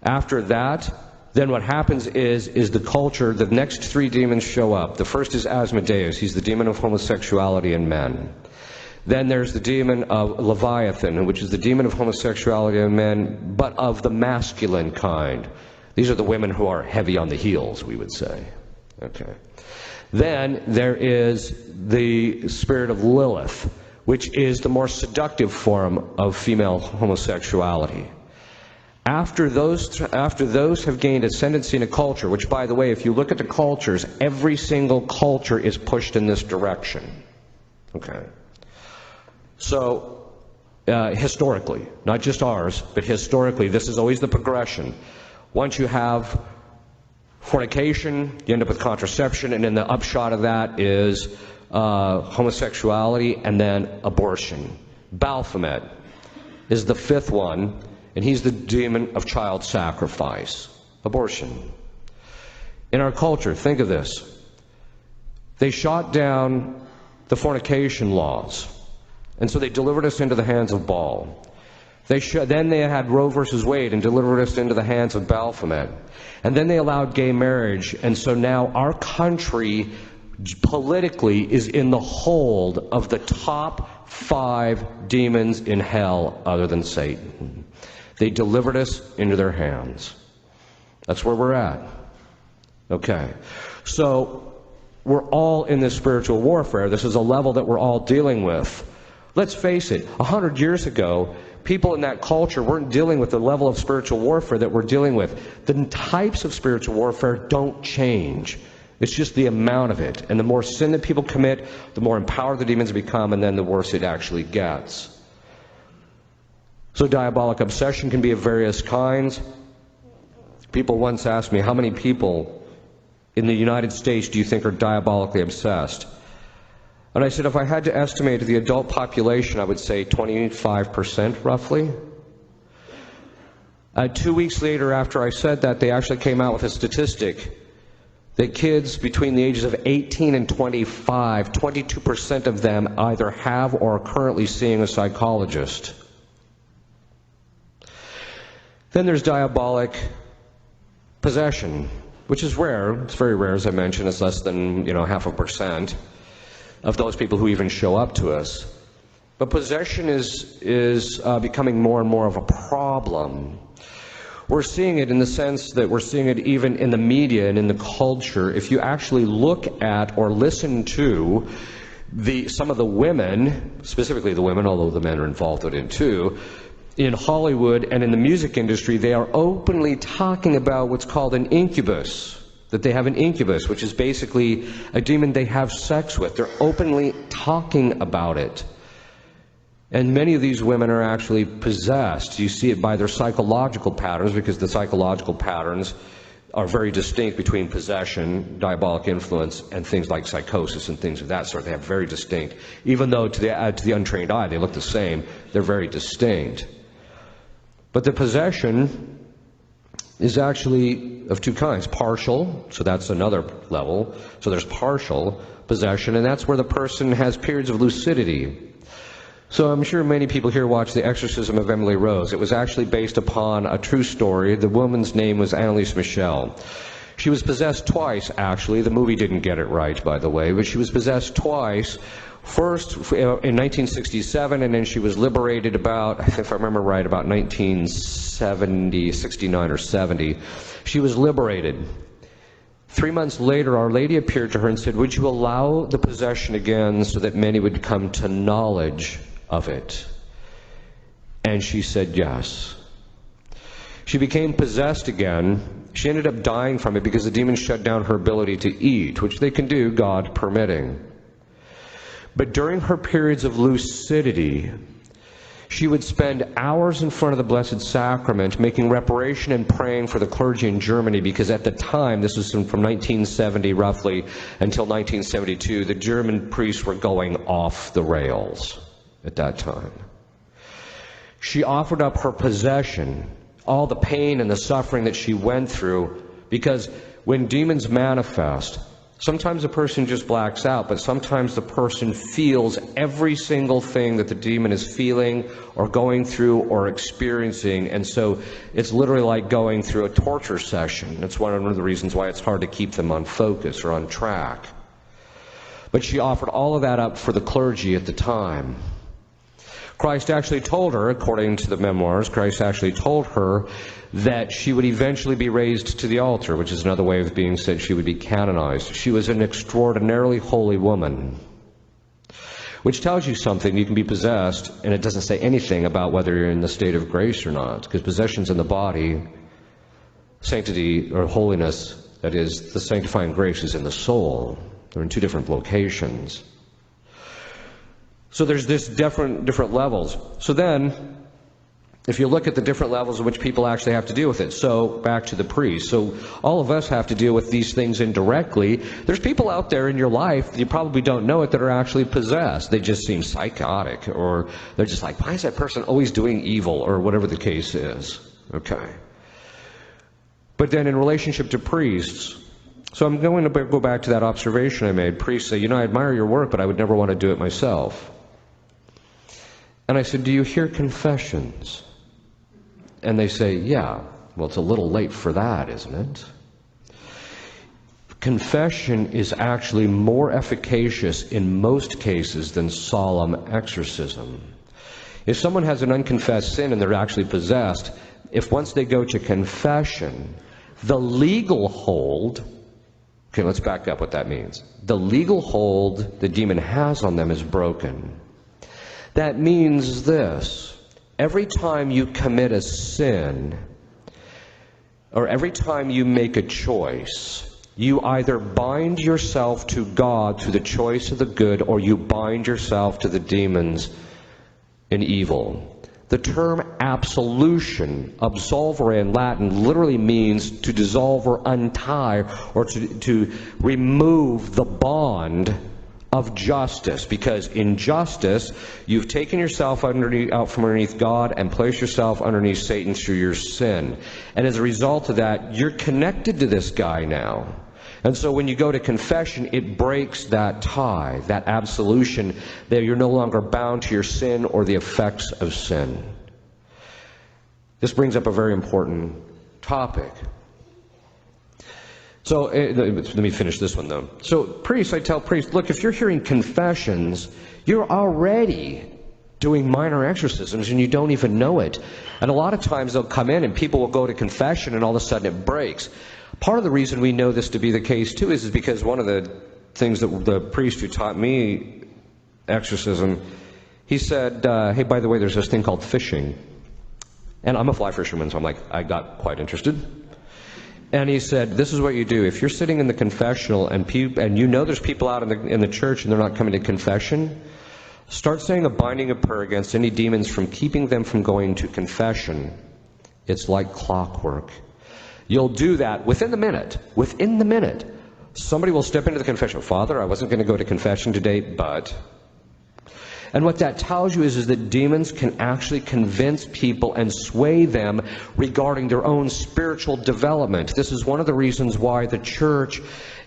After that, then what happens is the culture, the next three demons show up. The first is Asmodeus. He's the demon of homosexuality in men. Then there's the demon of Leviathan, which is the demon of homosexuality in men, but of the masculine kind. These are the women who are heavy on the heels, we would say. Okay. Then there is the spirit of Lilith, which is the more seductive form of female homosexuality. After those have gained ascendancy in a culture, which, by the way, if you look at the cultures, every single culture is pushed in this direction. Okay. So, historically, not just ours, but historically, this is always the progression. Once you have fornication, you end up with contraception, and then the upshot of that is homosexuality, and then abortion. Baphomet is the fifth one, and he's the demon of child sacrifice. Abortion. In our culture, think of this. They shot down the fornication laws, and so they delivered us into the hands of Baal. Then they had Roe versus Wade and delivered us into the hands of Baphomet. And then they allowed gay marriage, and so now our country politically is in the hold of the top 5 demons in hell other than Satan. They delivered us into their hands. That's where we're at. Okay. So we're all in this spiritual warfare. This is a level that we're all dealing with. Let's face it, 100 years ago, people in that culture weren't dealing with the level of spiritual warfare that we're dealing with. The types of spiritual warfare don't change. It's just the amount of it. And the more sin that people commit, the more empowered the demons become, and then the worse it actually gets. So diabolic obsession can be of various kinds. People once asked me, how many people in the United States do you think are diabolically obsessed? And I said, if I had to estimate the adult population, I would say 25% roughly. 2 weeks later after I said that, they actually came out with a statistic that kids between the ages of 18 and 25, 22% of them either have or are currently seeing a psychologist. Then there's diabolic possession, which is rare. It's very rare, as I mentioned. It's less than 0.5% of those people who even show up to us. But possession is becoming more and more of a problem. We're seeing it in the sense that we're seeing it even in the media and in the culture. If you actually look at or listen to some of the women, specifically the women, although the men are involved in it too, in Hollywood and in the music industry, they are openly talking about what's called an incubus, that they have an incubus, which is basically a demon they have sex with. They're openly talking about it. And many of these women are actually possessed. You see it by their psychological patterns, because the psychological patterns are very distinct between possession, diabolic influence, and things like psychosis and things of that sort. They have very distinct, even though to the untrained eye they look the same, they're very distinct. But the possession is actually of two kinds. Partial, so that's another level. So there's partial possession, and that's where the person has periods of lucidity. So I'm sure many people here watch The Exorcism of Emily Rose. It was actually based upon a true story. The woman's name was Annalise Michel. She was possessed twice, actually. The movie didn't get it right, by the way, but she was possessed twice. First in 1967, and then she was liberated about, if I remember right, about 1970, 69 or 70. She was liberated. 3 months later, Our Lady appeared to her and said, "Would you allow the possession again so that many would come to knowledge of it?" And she said yes. She became possessed again. She ended up dying from it because the demons shut down her ability to eat, which they can do, God permitting. But during her periods of lucidity, she would spend hours in front of the Blessed Sacrament making reparation and praying for the clergy in Germany, because at the time, this was from 1970 roughly until 1972, the German priests were going off the rails at that time. She offered up her possession, all the pain and the suffering that she went through, because when demons manifest, sometimes a person just blacks out, but sometimes the person feels every single thing that the demon is feeling or going through or experiencing, and so it's literally like going through a torture session. That's one of the reasons why it's hard to keep them on focus or on track. But she offered all of that up for the clergy at the time. Christ actually told her, according to the memoirs, Christ actually told her that she would eventually be raised to the altar, which is another way of being said she would be canonized. She was an extraordinarily holy woman, which tells you something. You can be possessed, and it doesn't say anything about whether you're in the state of grace or not, because possession's in the body, sanctity or holiness, that is, the sanctifying grace, is in the soul. They're in two different locations. So there's this different levels. So then, if you look at the different levels in which people actually have to deal with it, so back to the priest. So all of us have to deal with these things indirectly. There's people out there in your life, you probably don't know it, that are actually possessed. They just seem psychotic, or they're just like, why is that person always doing evil, or whatever the case is. Okay. But then in relationship to priests, so I'm going to go back to that observation I made. Priests say, I admire your work, but I would never want to do it myself. And I said, do you hear confessions? And they say, yeah. Well, it's a little late for that, isn't it? Confession is actually more efficacious in most cases than solemn exorcism. If someone has an unconfessed sin and they're actually possessed, if once they go to confession, the legal hold, okay, let's back up what that means. The legal hold the demon has on them is broken. That means this: every time you commit a sin, or every time you make a choice, you either bind yourself to God through the choice of the good, or you bind yourself to the demons in evil. The term absolution, absolvere in Latin, literally means to dissolve or untie, or to remove the bond of justice, because in justice you've taken yourself out from underneath God and placed yourself underneath Satan through your sin, and as a result of that, you're connected to this guy now. And so when you go to confession, it breaks that tie, that absolution, that you're no longer bound to your sin or the effects of sin. This brings up a very important topic. So let me finish this one, though. So priests, I tell priests, look, if you're hearing confessions, you're already doing minor exorcisms and you don't even know it. And a lot of times they'll come in and people will go to confession and all of a sudden it breaks. Part of the reason we know this to be the case, too, is because one of the things that the priest who taught me exorcism, he said, hey, by the way, there's this thing called fishing. And I'm a fly fisherman, so I'm like, I got quite interested. And he said, this is what you do. If you're sitting in the confessional and you know there's people out in the church and they're not coming to confession, start saying a binding of prayer against any demons from keeping them from going to confession. It's like clockwork. You'll do that within the minute. Within the minute, somebody will step into the confession. Father, I wasn't going to go to confession today, but... And what that tells you is that demons can actually convince people and sway them regarding their own spiritual development. This is one of the reasons why the church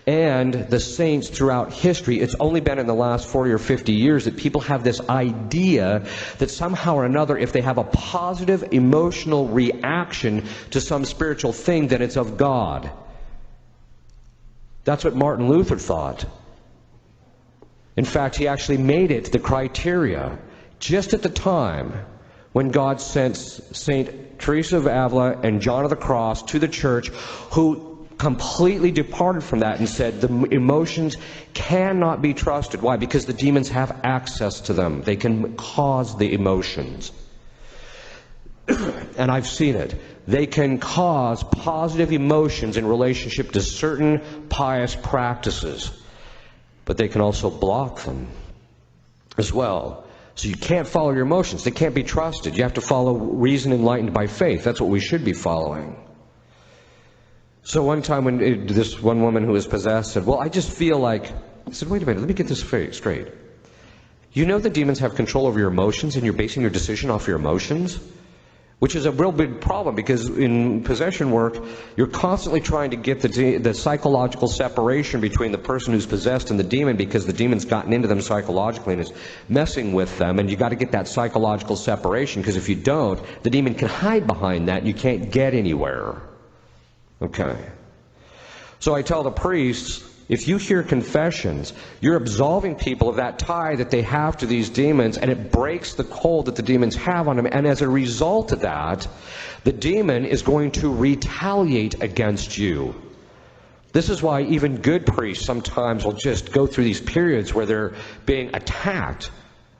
and the saints throughout history, it's only been in the last 40 or 50 years that people have this idea that somehow or another, if they have a positive emotional reaction to some spiritual thing, then it's of God. That's what Martin Luther thought. In fact, he actually made it the criteria just at the time when God sent St. Teresa of Avila and John of the Cross to the church, who completely departed from that and said the emotions cannot be trusted. Why? Because the demons have access to them. They can cause the emotions. And I've seen it. They can cause positive emotions in relationship to certain pious practices, but they can also block them as well. So you can't follow your emotions. They can't be trusted. You have to follow reason enlightened by faith. That's what we should be following. So one time when this one woman who was possessed said, well, I just feel like, I said, wait a minute, let me get this straight. You know the demons have control over your emotions and you're basing your decision off your emotions? Which is a real big problem, because in possession work, you're constantly trying to get the psychological separation between the person who's possessed and the demon, because the demon's gotten into them psychologically and is messing with them, and you got to get that psychological separation, because if you don't, the demon can hide behind that and you can't get anywhere. Okay. So I tell the priests, if you hear confessions, you're absolving people of that tie that they have to these demons, and it breaks the hold that the demons have on them. And as a result of that, the demon is going to retaliate against you. This is why even good priests sometimes will just go through these periods where they're being attacked,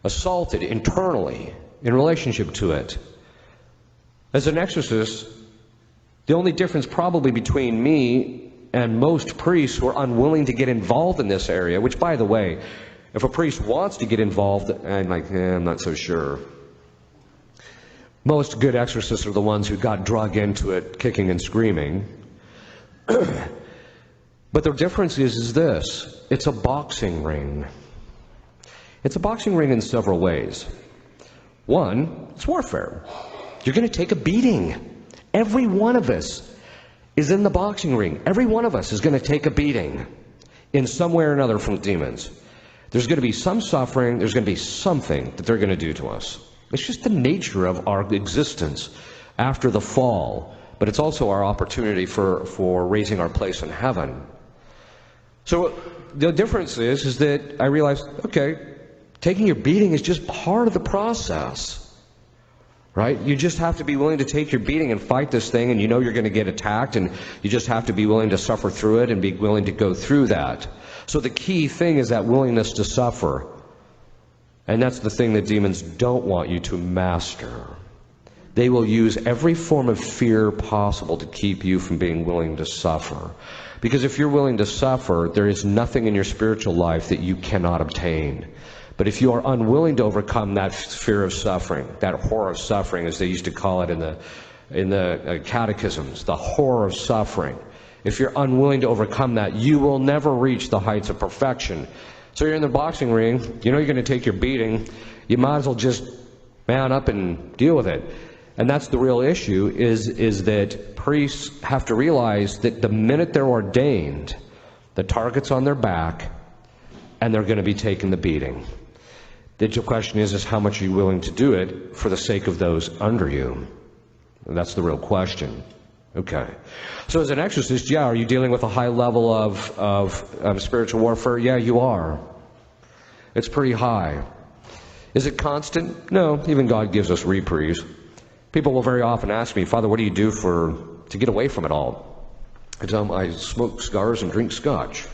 assaulted internally in relationship to it. As an exorcist, the only difference probably between me and most priests who are unwilling to get involved in this area, which, by the way, if a priest wants to get involved, I'm like, I'm not so sure. Most good exorcists are the ones who got drug into it kicking and screaming. But the difference is this. It's a boxing ring. It's a boxing ring in several ways. One, it's warfare. You're going to take a beating. Every one of us is in the boxing ring. Every one of us is going to take a beating in some way or another from demons. There's going to be some suffering. There's going to be something that they're going to do to us. It's just the nature of our existence after the fall, but it's also our opportunity for raising our place in heaven. So the difference is that I realized, okay, taking your beating is just part of the process. Right? You just have to be willing to take your beating and fight this thing, and you know you're going to get attacked, and you just have to be willing to suffer through it and be willing to go through that. So the key thing is that willingness to suffer. And that's the thing that demons don't want you to master. They will use every form of fear possible to keep you from being willing to suffer. Because if you're willing to suffer, there is nothing in your spiritual life that you cannot obtain. But if you are unwilling to overcome that fear of suffering, that horror of suffering, as they used to call it in the catechisms, the horror of suffering, if you're unwilling to overcome that, you will never reach the heights of perfection. So you're in the boxing ring, you know you're going to take your beating, you might as well just man up and deal with it. And that's the real issue, is that priests have to realize that the minute they're ordained, the target's on their back, and they're going to be taking the beating. The question is how much are you willing to do it for the sake of those under you? And that's the real question. Okay. So as an exorcist, yeah, are you dealing with a high level of spiritual warfare? Yeah, you are. It's pretty high. Is it constant? No, even God gives us reprieves. People will very often ask me, Father, what do you do to get away from it all? I tell them I smoke cigars and drink scotch.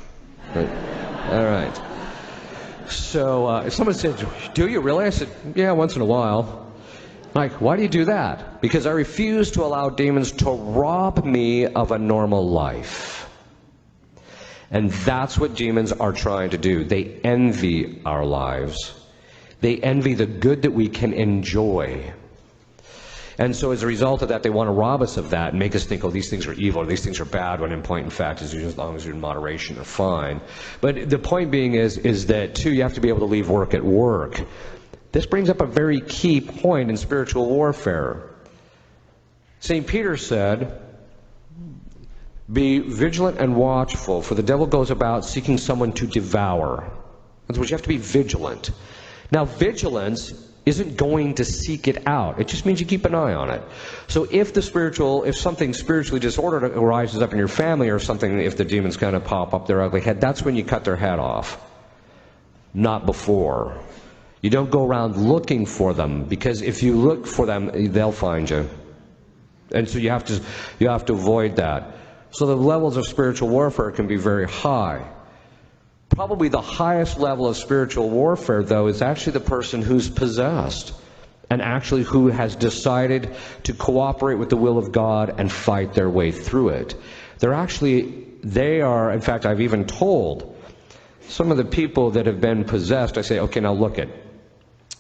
Right? All right. So if someone says, do you really? I said, yeah, once in a while. Like, why do you do that? Because I refuse to allow demons to rob me of a normal life. And that's what demons are trying to do. They envy our lives. They envy the good that we can enjoy. And so as a result of that, they want to rob us of that and make us think, oh, these things are evil, or these things are bad, when in point, in fact, as long as you're in moderation, they're fine. But the point being is that, too, you have to be able to leave work at work. This brings up a very key point in spiritual warfare. St. Peter said, be vigilant and watchful, for the devil goes about seeking someone to devour. In other words, you have to be vigilant. Now, vigilance isn't going to seek it out. It just means you keep an eye on it. So if something spiritually disordered arises up in your family or something, if the demons kind of pop up their ugly head, that's when you cut their head off. Not before. You don't go around looking for them, because if you look for them, they'll find you. And so you have to avoid that. So the levels of spiritual warfare can be very high. Probably the highest level of spiritual warfare, though, is actually the person who's possessed and actually who has decided to cooperate with the will of God and fight their way through it. In fact, I've even told some of the people that have been possessed, I say, okay, now look it.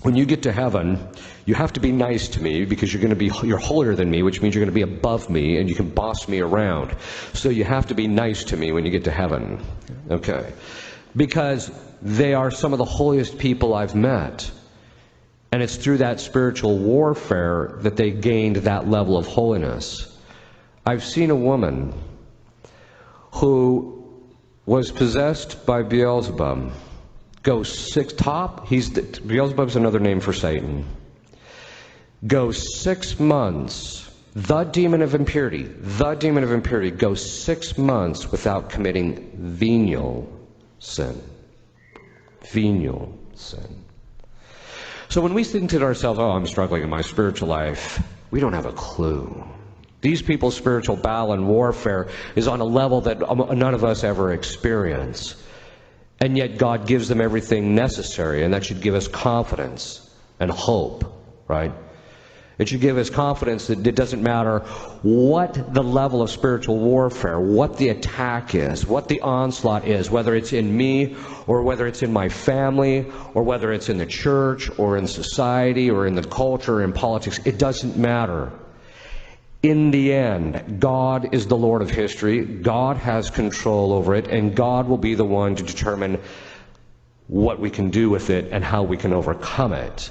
When you get to heaven, you have to be nice to me, because you're holier than me, which means you're going to be above me and you can boss me around. So you have to be nice to me when you get to heaven. Okay. Because they are some of the holiest people I've met. And it's through that spiritual warfare that they gained that level of holiness. I've seen a woman who was possessed by Beelzebub. Beelzebub's another name for Satan. Goes 6 months. The demon of impurity goes 6 months without committing venial sin. Venial sin. So when we think to ourselves, oh, I'm struggling in my spiritual life, we don't have a clue. These people's spiritual battle and warfare is on a level that none of us ever experience. And yet God gives them everything necessary, and that should give us confidence and hope, right? It should give us confidence that it doesn't matter what the level of spiritual warfare, what the attack is, what the onslaught is, whether it's in me or whether it's in my family or whether it's in the church or in society or in the culture or in politics. It doesn't matter. In the end, God is the Lord of history. God has control over it, and God will be the one to determine what we can do with it and how we can overcome it.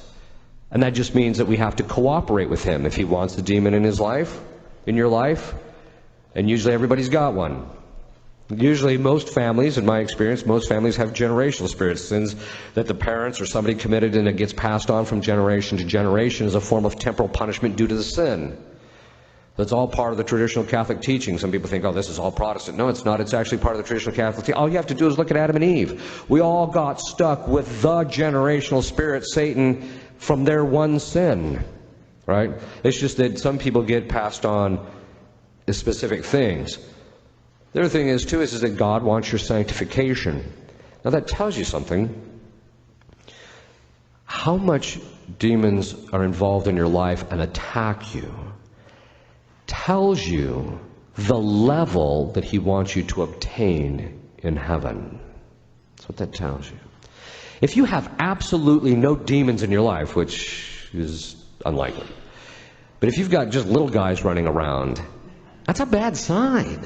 And that just means that we have to cooperate with Him if He wants the demon in his life, in your life. And usually everybody's got one. Usually most families, in my experience, most families have generational spirits, sins that the parents or somebody committed, and it gets passed on from generation to generation as a form of temporal punishment due to the sin. That's all part of the traditional Catholic teaching. Some people think, oh, this is all Protestant. No, it's not. It's actually part of the traditional Catholic teaching. All you have to do is look at Adam and Eve. We all got stuck with the generational spirit, Satan, from their one sin, right? It's just that some people get passed on specific things. The other thing is, too, is that God wants your sanctification. Now, that tells you something. How much demons are involved in your life and attack you tells you the level that He wants you to obtain in heaven. That's what that tells you. If you have absolutely no demons in your life, which is unlikely, but if you've got just little guys running around, that's a bad sign,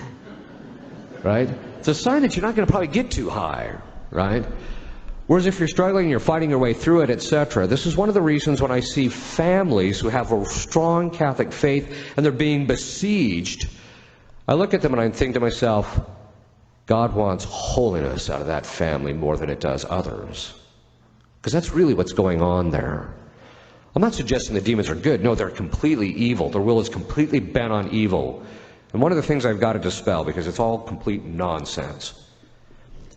right? It's a sign that you're not going to probably get too high, right? Whereas if you're struggling, you're fighting your way through it, etc. This is one of the reasons when I see families who have a strong Catholic faith and they're being besieged, I look at them and I think to myself, God wants holiness out of that family more than it does others. Because that's really what's going on there. I'm not suggesting the demons are good. No, they're completely evil. Their will is completely bent on evil. And one of the things I've got to dispel, because it's all complete nonsense,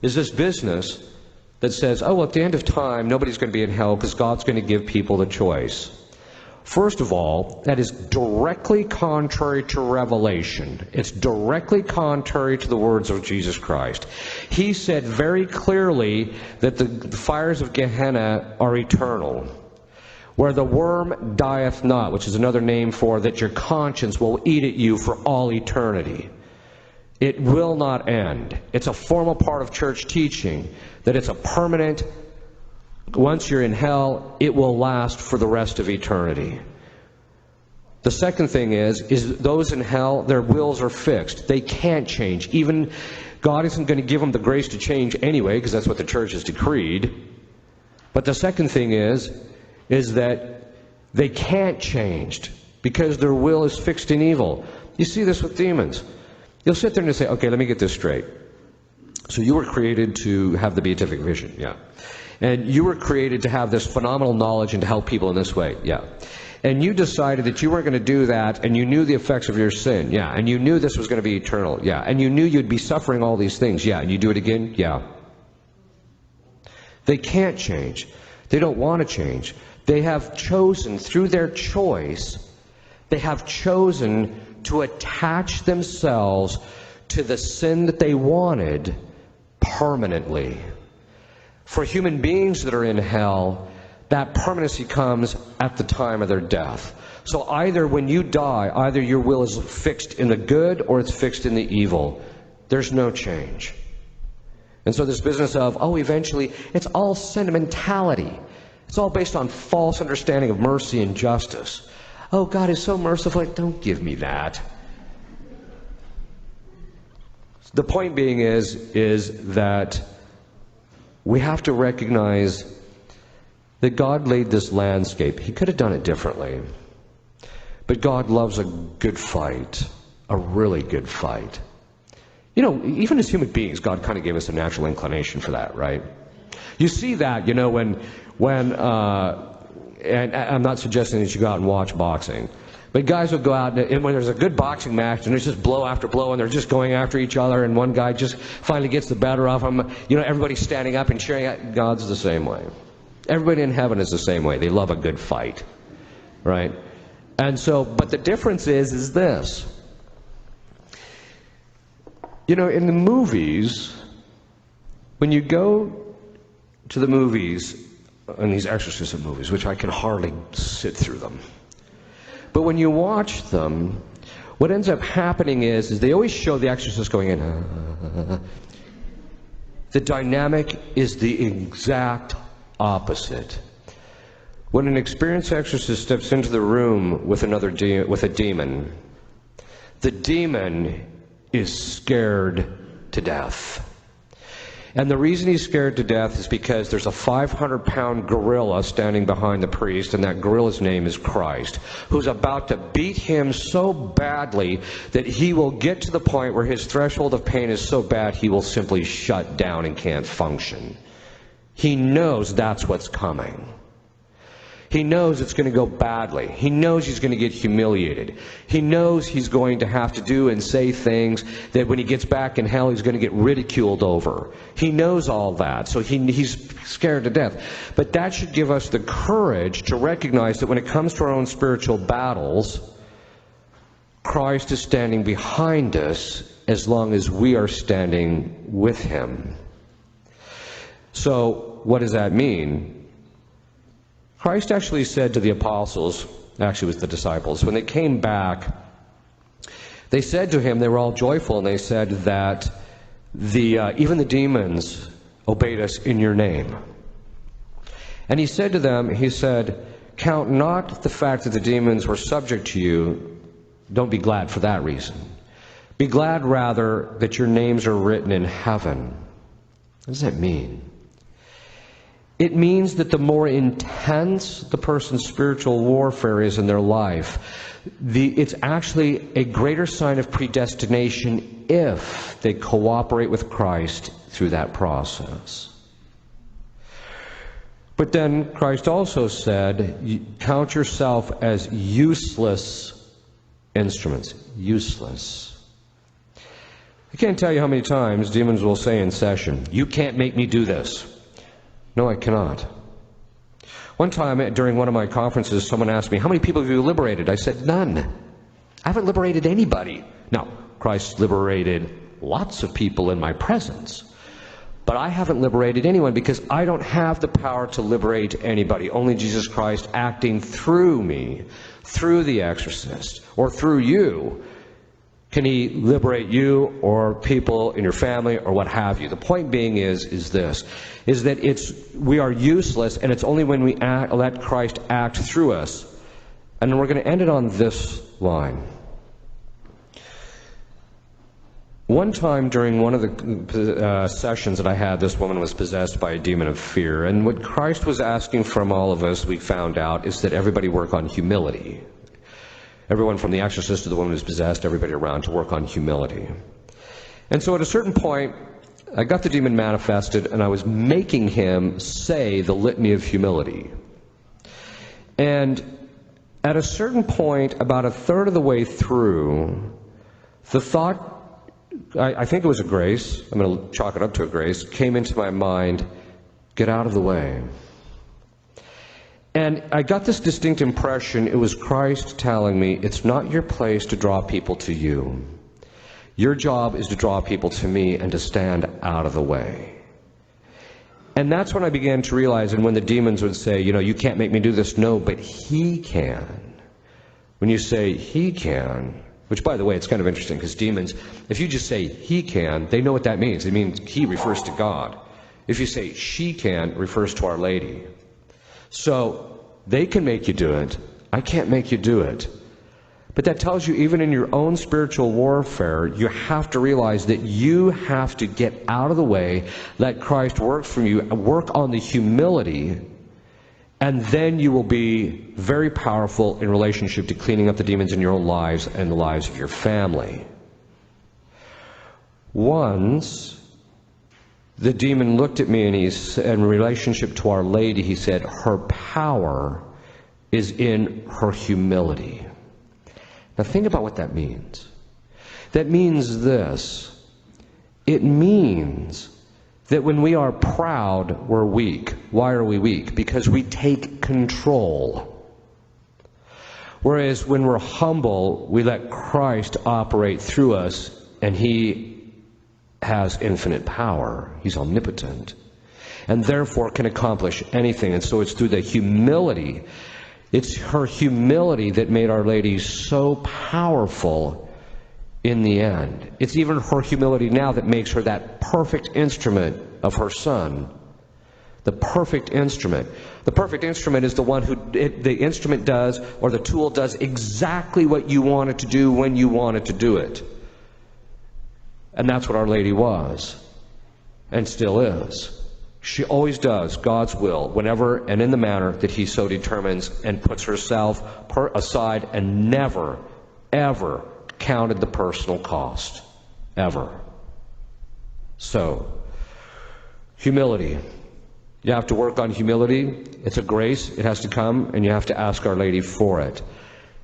is this business that says, oh, well, at the end of time, nobody's going to be in hell because God's going to give people the choice. First of all, that is directly contrary to Revelation. It's directly contrary to the words of Jesus Christ. He said very clearly that the fires of Gehenna are eternal, where the worm dieth not, which is another name for that your conscience will eat at you for all eternity. It will not end. It's a formal part of church teaching that it's a permanent, once you're in hell, it will last for the rest of eternity. The second thing is those in hell, their wills are fixed. They can't change. Even God isn't going to give them the grace to change anyway, because that's what the church has decreed. But the second thing is that they can't change because their will is fixed in evil. You see this with demons. You'll sit there and say, okay, let me get this straight. So you were created to have the beatific vision, yeah. And you were created to have this phenomenal knowledge and to help people in this way. Yeah. And you decided that you weren't going to do that, and you knew the effects of your sin. Yeah. And you knew this was going to be eternal. Yeah. And you knew you'd be suffering all these things. Yeah. And you do it again? Yeah. They can't change. They don't want to change. They have chosen, through their choice, they have chosen to attach themselves to the sin that they wanted permanently. For human beings that are in hell, that permanency comes at the time of their death. So either when you die, either your will is fixed in the good or it's fixed in the evil. There's no change. And so this business of, oh, eventually, it's all sentimentality. It's all based on false understanding of mercy and justice. Oh, God is so merciful. Don't give me that. The point being is that we have to recognize that God laid this landscape. He could have done it differently. But God loves a good fight, a really good fight. You know, even as human beings, God kind of gave us a natural inclination for that, right? You see that, you know, when and I'm not suggesting that you go out and watch boxing, but guys will go out and when there's a good boxing match and there's just blow after blow and they're just going after each other and one guy just finally gets the better of him, you know, everybody's standing up and cheering. God's the same way. Everybody in heaven is the same way. They love a good fight, right? And so, but the difference is this. You know, in the movies, when you go to the movies, and these exorcism movies, which I can hardly sit through them, but when you watch them, what ends up happening is they always show the exorcist going in. The dynamic is the exact opposite. When an experienced exorcist steps into the room with with a demon, the demon is scared to death. And the reason he's scared to death is because there's a 500-pound gorilla standing behind the priest, and that gorilla's name is Christ, who's about to beat him so badly that he will get to the point where his threshold of pain is so bad he will simply shut down and can't function. He knows that's what's coming. He knows it's going to go badly. He knows he's going to get humiliated. He knows he's going to have to do and say things that when he gets back in hell he's going to get ridiculed over. He knows all that, so he's scared to death. But that should give us the courage to recognize that when it comes to our own spiritual battles, Christ is standing behind us as long as we are standing with him. So what does that mean? Christ actually said to the apostles, actually it was the disciples, when they came back, they said to him, they were all joyful, and they said that even the demons obeyed us in your name. And he said to them, he said, count not the fact that the demons were subject to you. Don't be glad for that reason. Be glad rather that your names are written in heaven. What does that mean? It means that the more intense the person's spiritual warfare is in their life, it's actually a greater sign of predestination if they cooperate with Christ through that process. But then Christ also said, count yourself as useless instruments. Useless. I can't tell you how many times demons will say in session, you can't make me do this. No, I cannot. One time during one of my conferences, someone asked me, how many people have you liberated? I said, none. I haven't liberated anybody. Now, Christ liberated lots of people in my presence, but I haven't liberated anyone because I don't have the power to liberate anybody. Only Jesus Christ acting through me, through the exorcist, or through you, can he liberate you or people in your family or what have you. The point being is that we are useless, and it's only when we let Christ act through us. And then we're going to end it on this line. One time during one of the sessions that I had, this woman was possessed by a demon of fear. And what Christ was asking from all of us, we found out, is that everybody work on humility. Everyone from the exorcist to the woman who's possessed, everybody around to work on humility. And so at a certain point, I got the demon manifested, and I was making him say the litany of humility. And at a certain point, about a third of the way through, the thought, I think it was a grace, I'm going to chalk it up to a grace, came into my mind, get out of the way. And I got this distinct impression it was Christ telling me, it's not your place to draw people to you. Your job is to draw people to me and to stand out of the way. And that's when I began to realize, and when the demons would say, you know, you can't make me do this, no, but he can. When you say he can, which by the way, it's kind of interesting, because demons, if you just say he can, they know what that means. It means he refers to God. If you say she can, it refers to Our Lady. So they can make you do it. I can't make you do it. But that tells you, even in your own spiritual warfare, you have to realize that you have to get out of the way, let Christ work from you, work on the humility, and then you will be very powerful in relationship to cleaning up the demons in your own lives and the lives of your family. Once, the demon looked at me and he said, in relationship to Our Lady, he said, her power is in her humility. Now think about what that means. That means this. It means that when we are proud, we're weak. Why are we weak? Because we take control. Whereas when we're humble, we let Christ operate through us, and he has infinite power. He's omnipotent, and therefore can accomplish anything. And so it's through the humility. It's her humility that made Our Lady so powerful in the end. It's even her humility now that makes her that perfect instrument of her Son. The perfect instrument. The perfect instrument is the one who the instrument does, or the tool does exactly what you want it to do when you want it to do it. And that's what Our Lady was, and still is. She always does God's will whenever and in the manner that he so determines, and puts herself aside and never, ever counted the personal cost. Ever. So, humility. You have to work on humility. It's a grace. It has to come, and you have to ask Our Lady for it.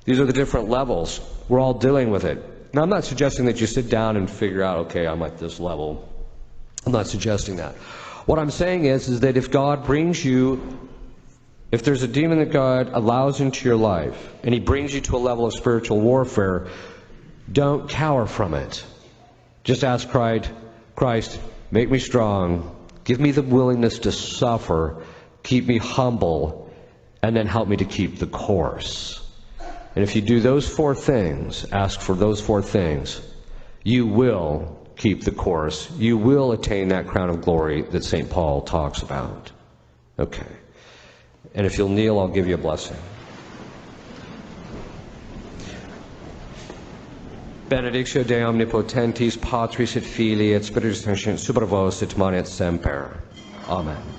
These are the different levels. We're all dealing with it. Now, I'm not suggesting that you sit down and figure out, okay, I'm at this level. I'm not suggesting that. What I'm saying is that if God brings you, if there's a demon that God allows into your life, and he brings you to a level of spiritual warfare, don't cower from it. Just ask Christ, make me strong, give me the willingness to suffer, keep me humble, and then help me to keep the course. And if you do those four things, ask for those four things, you will keep the course. You will attain that crown of glory that St. Paul talks about. Okay. And if you'll kneel, I'll give you a blessing. Benedictio Dei omnipotentis, Patris et Filii et Spiritus Sancti, super vos et manet semper. Amen.